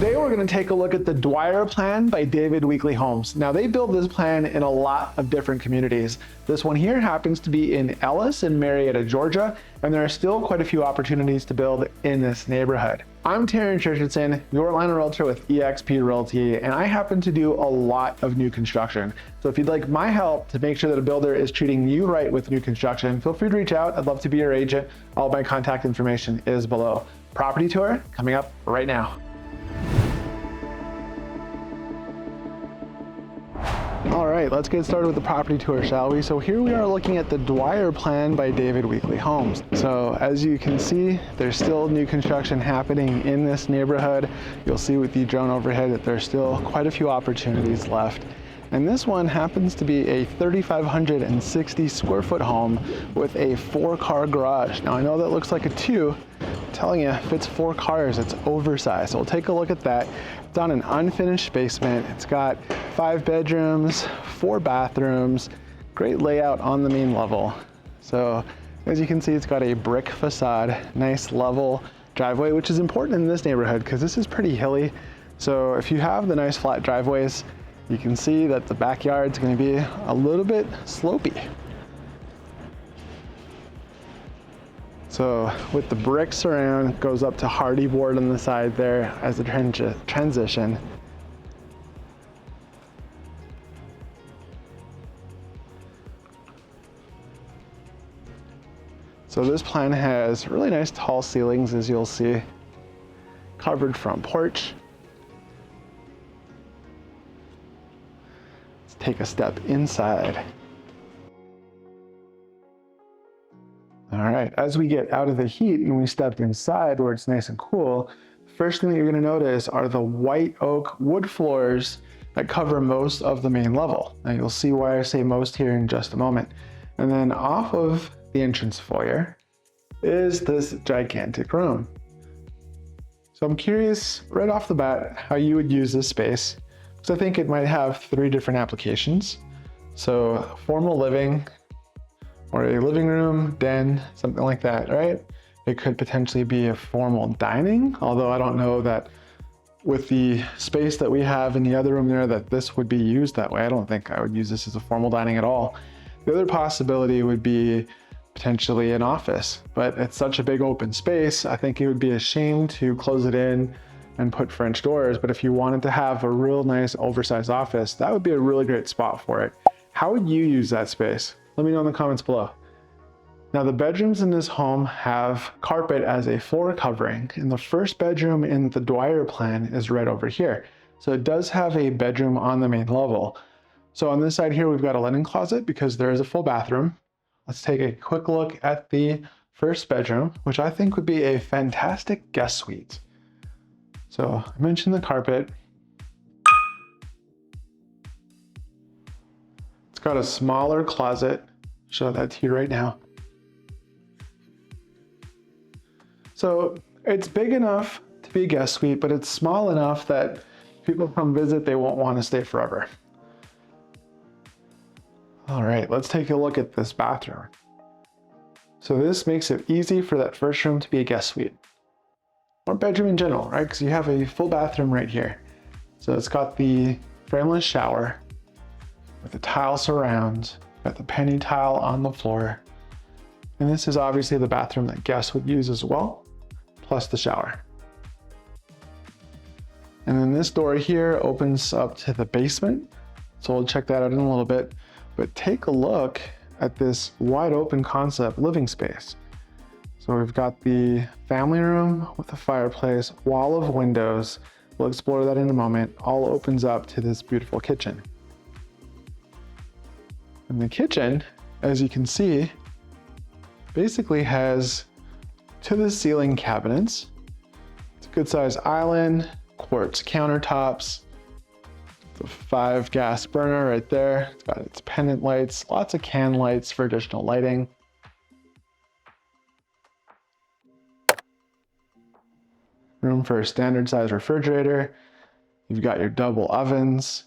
Today we're going to take a look at the Dwyer plan by David Weekley Homes. Now they build this plan in a lot of different communities. This one here happens to be in Ellis in Marietta, Georgia, and there are still quite a few opportunities to build in this neighborhood. I'm Terence Richardson, your line realtor with EXP Realty, and I happen to do a lot of new construction. So if you'd like my help to make sure that a builder is treating you right with new construction, feel free to reach out. I'd love to be your agent. All my contact information is below. Property tour coming up right now. All right, let's get started with the property tour, shall we? So here we are looking at the Dwyer plan by David Weekley Homes. So as you can see, there's still new construction happening in this neighborhood. You'll see with the drone overhead that there's still quite a few opportunities left. And this one happens to be a 3,560 square foot home with a 4-car garage. Now I know that looks like a 2, I'm telling you, if it's 4 cars, it's oversized. So we'll take a look at that. It's on an unfinished basement. It's got 5 bedrooms, 4 bathrooms, great layout on the main level. So as you can see, it's got a brick facade, nice level driveway, which is important in this neighborhood because this is pretty hilly. So if you have the nice flat driveways, you can see that the backyard's going to be a little bit slopey. So with the bricks around, goes up to hardy board on the side there as a transition. So this plan has really nice tall ceilings, as you'll see, covered front porch. Let's take a step inside. All right, as we get out of the heat and we step inside where it's nice and cool, first thing that you're gonna notice are the white oak wood floors that cover most of the main level. Now you'll see why I say most here in just a moment. And then off of the entrance foyer is this gigantic room. So I'm curious right off the bat how you would use this space, because I think it might have 3 different applications. So formal living, or a living room, den, something like that, right? It could potentially be a formal dining, although I don't know that with the space that we have in the other room there that this would be used that way. I don't think I would use this as a formal dining at all. The other possibility would be potentially an office, but it's such a big open space, I think it would be a shame to close it in and put French doors. But if you wanted to have a real nice oversized office, that would be a really great spot for it. How would you use that space? Let me know in the comments below. Now the bedrooms in this home have carpet as a floor covering, and the first bedroom in the Dwyer plan is right over here. So it does have a bedroom on the main level. So on this side here, we've got a linen closet because there is a full bathroom. Let's take a quick look at the first bedroom, which I think would be a fantastic guest suite. So I mentioned the carpet. It's got a smaller closet. Show that to you right now. So it's big enough to be a guest suite, but it's small enough that people come visit, they won't want to stay forever. All right, let's take a look at this bathroom. So this makes it easy for that first room to be a guest suite. Or bedroom in general, right? Because you have a full bathroom right here. So it's got the frameless shower with the tile surround, got the penny tile on the floor. And this is obviously the bathroom that guests would use as well, plus the shower. And then this door here opens up to the basement. So we'll check that out in a little bit, but take a look at this wide open concept living space. So we've got the family room with a fireplace, wall of windows. We'll explore that in a moment. All opens up to this beautiful kitchen. And the kitchen, as you can see, basically has to the ceiling cabinets. It's a good sized island, quartz countertops, the 5 gas burner right there. It's got its pendant lights, lots of can lights for additional lighting. Room for a standard size refrigerator. You've got your double ovens,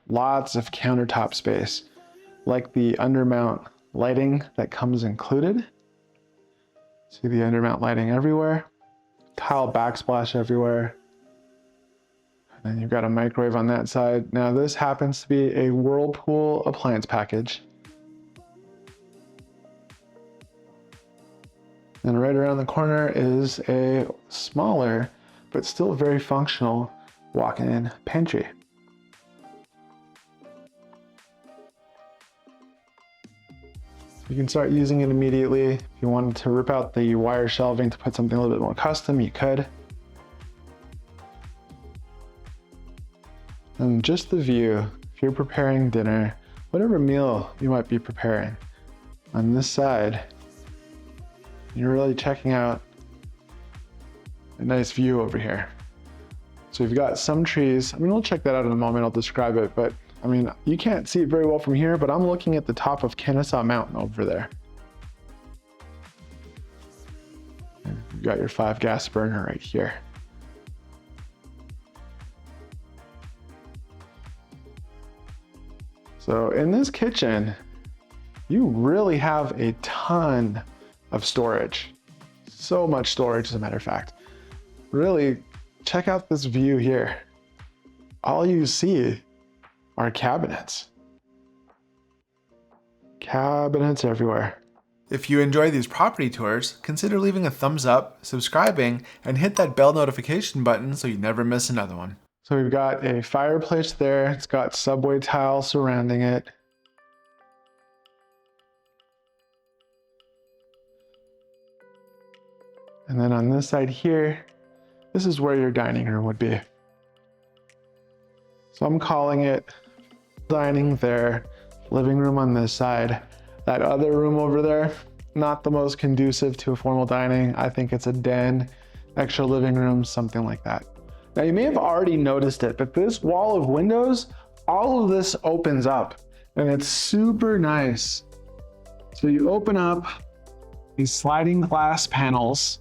lots of countertop space, like the undermount lighting that comes included. See the undermount lighting everywhere, tile backsplash everywhere. And you've got a microwave on that side. Now this happens to be a Whirlpool appliance package. And right around the corner is a smaller, but still very functional walk-in pantry. You can start using it immediately. If you wanted to rip out the wire shelving to put something a little bit more custom, you could. And just the view, if you're preparing dinner, whatever meal you might be preparing, on this side, you're really checking out a nice view over here. So we've got some trees. I mean, we'll check that out in a moment. I'll describe it, but I mean, you can't see it very well from here, but I'm looking at the top of Kennesaw Mountain over there. And you've got your 5 gas burner right here. So in this kitchen, you really have a ton of storage. So much storage, as a matter of fact. Really, check out this view here. All you see are cabinets. Cabinets everywhere. If you enjoy these property tours, consider leaving a thumbs up, subscribing, and hit that bell notification button so you never miss another one. So we've got a fireplace there. It's got subway tile surrounding it. And then on this side here, this is where your dining room would be. So I'm calling it dining there, living room on this side. That other room over there, not the most conducive to a formal dining. I think it's a den, extra living room, something like that. Now you may have already noticed it, but this wall of windows, all of this opens up and it's super nice. So you open up these sliding glass panels,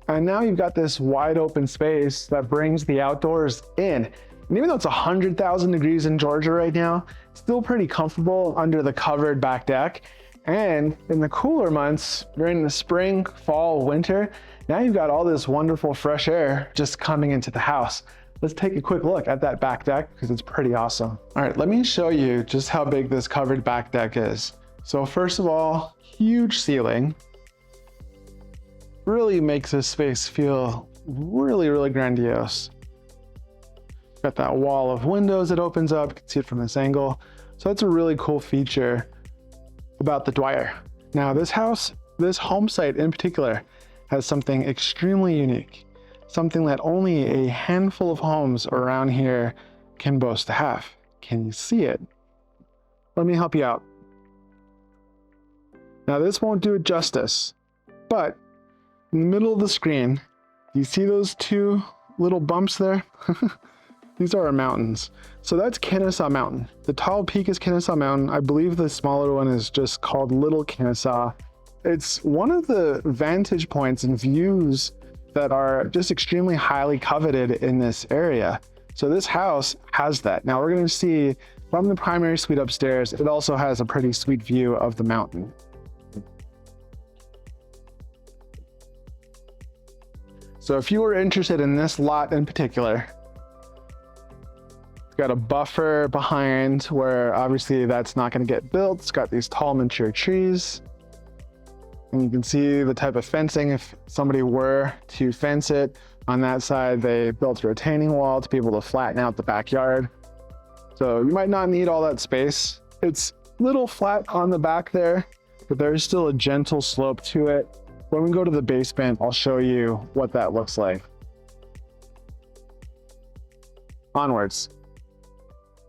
and now you've got this wide open space that brings the outdoors in. And even though it's 100,000 degrees in Georgia right now, it's still pretty comfortable under the covered back deck. And in the cooler months, during the spring, fall, winter, now you've got all this wonderful fresh air just coming into the house. Let's take a quick look at that back deck because it's pretty awesome. All right, let me show you just how big this covered back deck is. So first of all, huge ceiling. Really makes this space feel really, really grandiose. Got that wall of windows that opens up. You can see it from this angle. So that's a really cool feature about the Dwyer. Now this house, this home site in particular, has something extremely unique. Something that only a handful of homes around here can boast to have. Can you see it? Let me help you out. Now this won't do it justice, but in the middle of the screen, do you see those 2 little bumps there? These are our mountains. So that's Kennesaw Mountain. The tall peak is Kennesaw Mountain. I believe the smaller one is just called Little Kennesaw. It's one of the vantage points and views that are just extremely highly coveted in this area. So this house has that. Now we're gonna see from the primary suite upstairs, it also has a pretty sweet view of the mountain. So if you were interested in this lot in particular, it's got a buffer behind where obviously that's not going to get built. It's got these tall mature trees. And you can see the type of fencing if somebody were to fence it. On that side, they built a retaining wall to be able to flatten out the backyard. So you might not need all that space. It's a little flat on the back there, but there's still a gentle slope to it. When we go to the basement, I'll show you what that looks like. Onwards.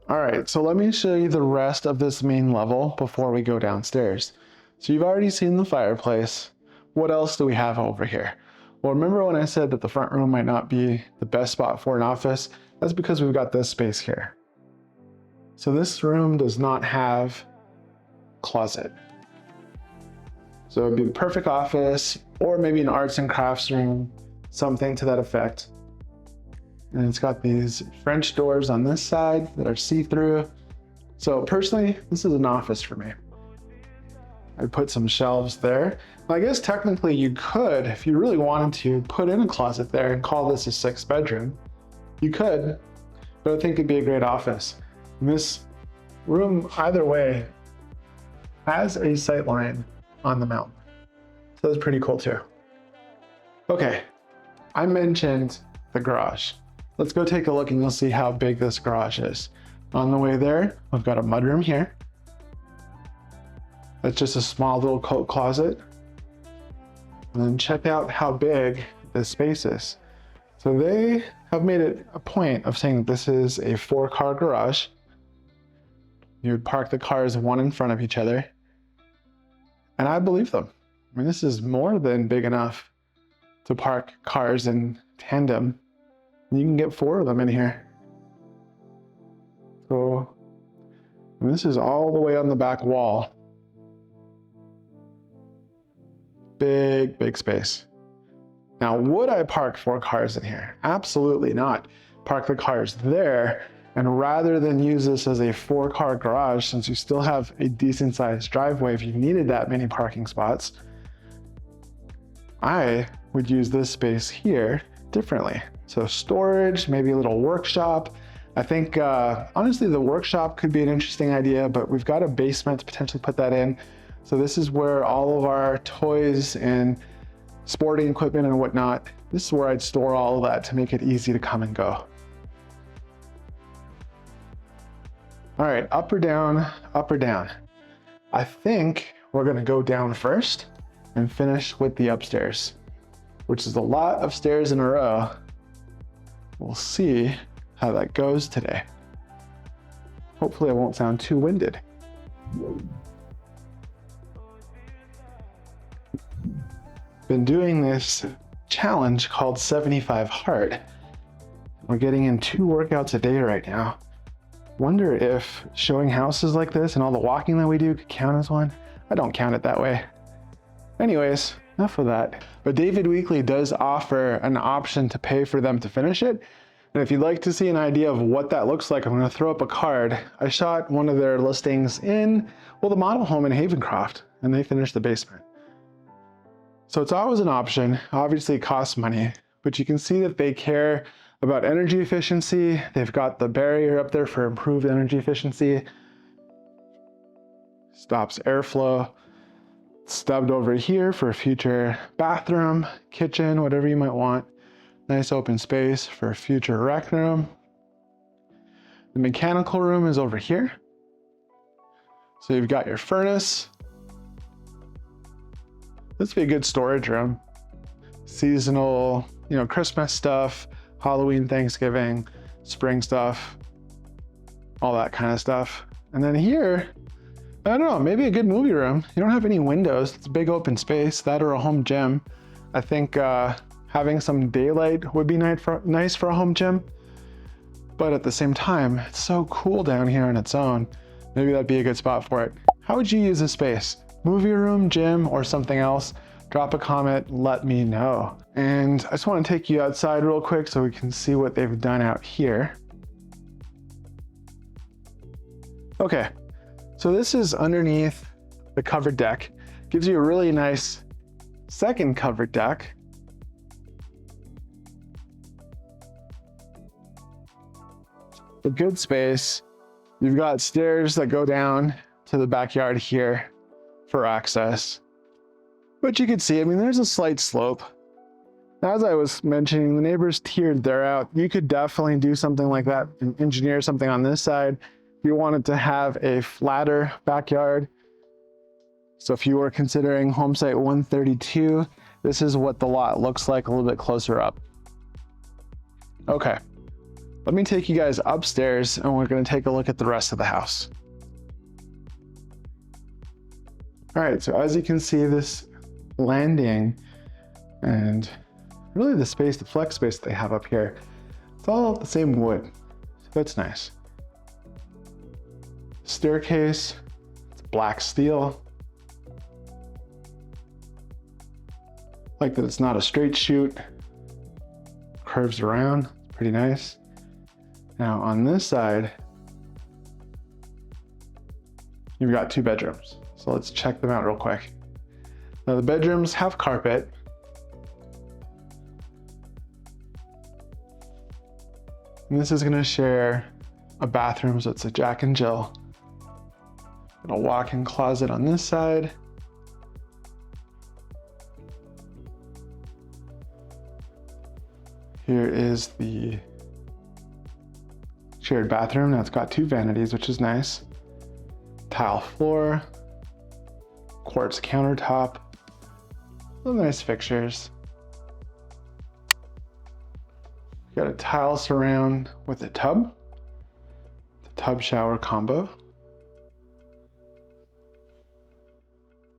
All right, so let me show you the rest of this main level before we go downstairs. So you've already seen the fireplace. What else do we have over here? Well, remember when I said that the front room might not be the best spot for an office? That's because we've got this space here. So this room does not have a closet. So it'd be the perfect office, or maybe an arts and crafts room, something to that effect. And it's got these French doors on this side that are see-through. So personally, this is an office for me. I'd put some shelves there. I guess technically you could, if you really wanted to, put in a closet there and call this a 6th bedroom. You could, but I think it'd be a great office. And this room, either way, has a sight line on the mountain. So that's pretty cool too. Okay, I mentioned the garage. Let's go take a look and you'll see how big this garage is. On the way there, we've got a mudroom here. That's just a small little coat closet. And then check out how big this space is. So they have made it a point of saying that this is a 4-car garage. You would park the cars one in front of each other. And I believe them. I mean, this is more than big enough to park cars in tandem. You can get 4 of them in here. So, and this is all the way on the back wall. Big, big space. Now, would I park 4 cars in here? Absolutely not. Park the cars there, and rather than use this as a 4-car garage, since you still have a decent sized driveway if you needed that many parking spots, I would use this space here differently. So storage, maybe a little workshop. I think, honestly, the workshop could be an interesting idea, but we've got a basement to potentially put that in. So this is where all of our toys and sporting equipment and whatnot, this is where I'd store all of that to make it easy to come and go. All right, up or down, up or down. I think we're gonna go down first and finish with the upstairs, which is a lot of stairs in a row. We'll see how that goes today. Hopefully I won't sound too winded. Been doing this challenge called 75 hard. We're getting in 2 workouts a day right now. Wonder if showing houses like this and all the walking that we do could count as one. I don't count it that way. Anyways, enough of that. But David Weekley does offer an option to pay for them to finish it. And if you'd like to see an idea of what that looks like, I'm gonna throw up a card. I shot one of their listings in, well, the model home in Havencroft, and they finished the basement. So it's always an option. Obviously it costs money, but you can see that they care about energy efficiency. They've got the barrier up there for improved energy efficiency. Stops airflow. Stubbed over here for a future bathroom, kitchen, whatever you might want. Nice open space for a future rec room. The mechanical room is over here. So you've got your furnace. This would be a good storage room. Seasonal, Christmas stuff, Halloween, Thanksgiving, spring stuff, all that kind of stuff. And then here, I don't know, maybe a good movie room. You don't have any windows. It's a big open space, that or a home gym. I think having some daylight would be nice for a home gym. But at the same time, it's so cool down here on its own. Maybe that'd be a good spot for it. How would you use this space? Movie room, gym, or something else? Drop a comment, let me know. And I just want to take you outside real quick so we can see what they've done out here. Okay, so this is underneath the covered deck. Gives you a really nice second covered deck. A good space. You've got stairs that go down to the backyard here for access. But you can see, there's a slight slope. As I was mentioning, the neighbors tiered their out. You could definitely do something like that and engineer something on this side if you wanted to have a flatter backyard. So if you were considering home site 132, this is what the lot looks like a little bit closer up. Okay, let me take you guys upstairs and we're going to take a look at the rest of the house. All right, so as you can see, this landing and really the space, the flex space that they have up here, it's all the same wood, so that's nice. Staircase, it's black steel. Like that it's not a straight chute, curves around, pretty nice. Now on this side, you've got 2 bedrooms. So let's check them out real quick. Now the bedrooms have carpet. And this is gonna share a bathroom, so it's a Jack and Jill. Got a walk-in closet on this side. Here is the shared bathroom. Now it's got 2 vanities, which is nice. Tile floor, quartz countertop, some nice fixtures. Got a tile surround with a tub, the tub shower combo.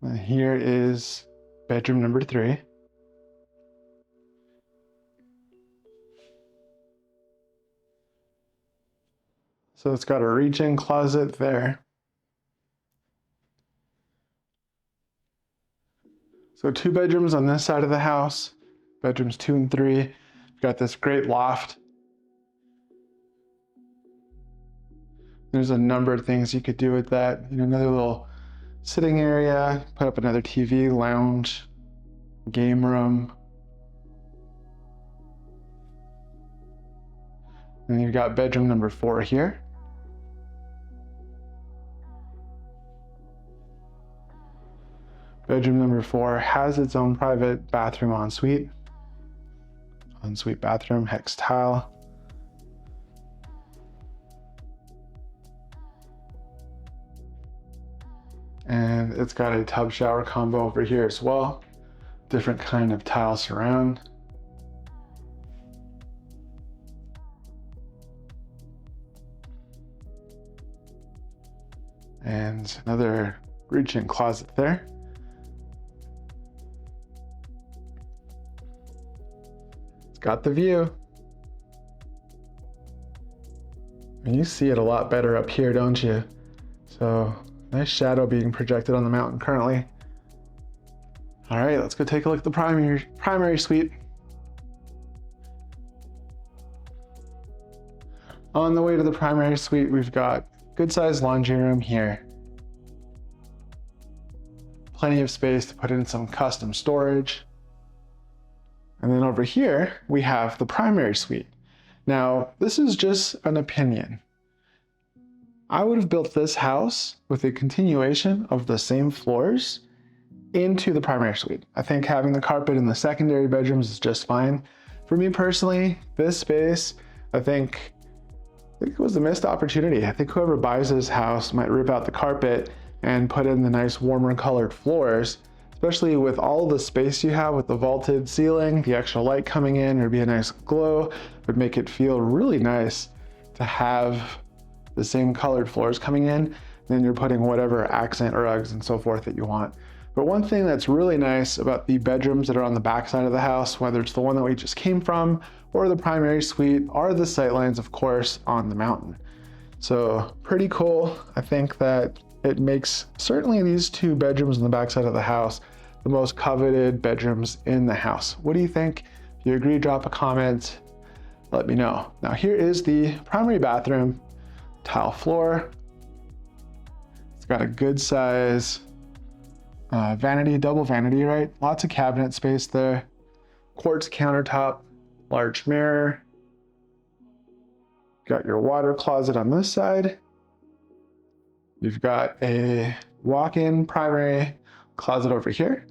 And here is bedroom number 3. So it's got a reach-in closet there. So 2 bedrooms on this side of the house, bedrooms 2 and 3. You've got this great loft. There's a number of things you could do with that. You know, another little sitting area, put up another TV, lounge, game room. And you've got bedroom number 4 here. Bedroom number 4 has its own private bathroom ensuite. Ensuite bathroom, hex tile. And it's got a tub shower combo over here as well. Different kind of tile surround. And another reach-in closet there. It's got the view. And you see it a lot better up here, don't you? So nice shadow being projected on the mountain currently. All right, let's go take a look at the primary suite. On the way to the primary suite, we've got good sized laundry room here. Plenty of space to put in some custom storage. And then over here, we have the primary suite. Now, this is just an opinion. I would have built this house with a continuation of the same floors into the primary suite. I think having the carpet in the secondary bedrooms is just fine. For me personally, this space, I think it was a missed opportunity. I think whoever buys this house might rip out the carpet and put in the nice warmer colored floors, especially with all the space you have with the vaulted ceiling, the extra light coming in, there'd be a nice glow, would make it feel really nice to have the same colored floors coming in. Then you're putting whatever accent rugs and so forth that you want. But one thing that's really nice about the bedrooms that are on the back side of the house, whether it's the one that we just came from or the primary suite, are the sightlines, of course, on the mountain. So pretty cool. I think that it makes certainly these 2 bedrooms on the back side of the house the most coveted bedrooms in the house. What do you think? If you agree, drop a comment, let me know. Now here is the primary bathroom, tile floor. It's got a good size vanity, double vanity, right? Lots of cabinet space there. Quartz countertop, large mirror. Got your water closet on this side. You've got a walk-in primary closet over here.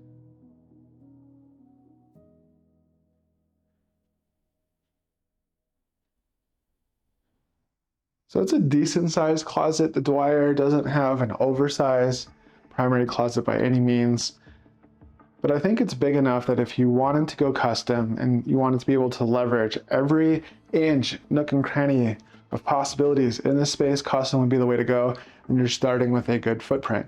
So it's a decent sized closet. The Dwyer doesn't have an oversized primary closet by any means, but I think it's big enough that if you wanted to go custom and you wanted to be able to leverage every inch, nook and cranny of possibilities in this space, custom would be the way to go. And you're starting with a good footprint.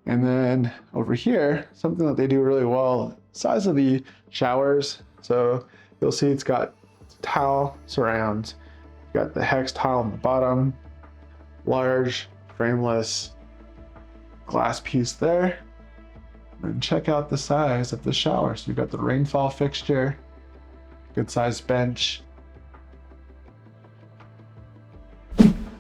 And then over here, something that they do really well, size of the showers. So you'll see it's got tile surrounds. Got the hex tile on the bottom, large frameless glass piece there. And check out the size of the shower. So you've got the rainfall fixture, good sized bench.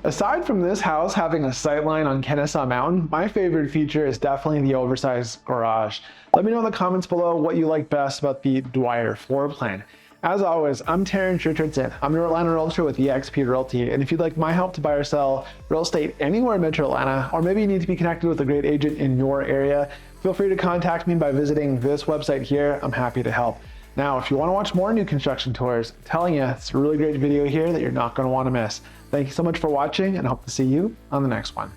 Aside from this house having a sightline on Kennesaw Mountain, my favorite feature is definitely the oversized garage. Let me know in the comments below what you like best about the Dwyer floor plan. As always, I'm Terence Richardson. I'm your Atlanta realtor with EXP Realty. And if you'd like my help to buy or sell real estate anywhere in Metro Atlanta, or maybe you need to be connected with a great agent in your area, feel free to contact me by visiting this website here. I'm happy to help. Now, if you want to watch more new construction tours, I'm telling you, it's a really great video here that you're not going to want to miss. Thank you so much for watching, and I hope to see you on the next one.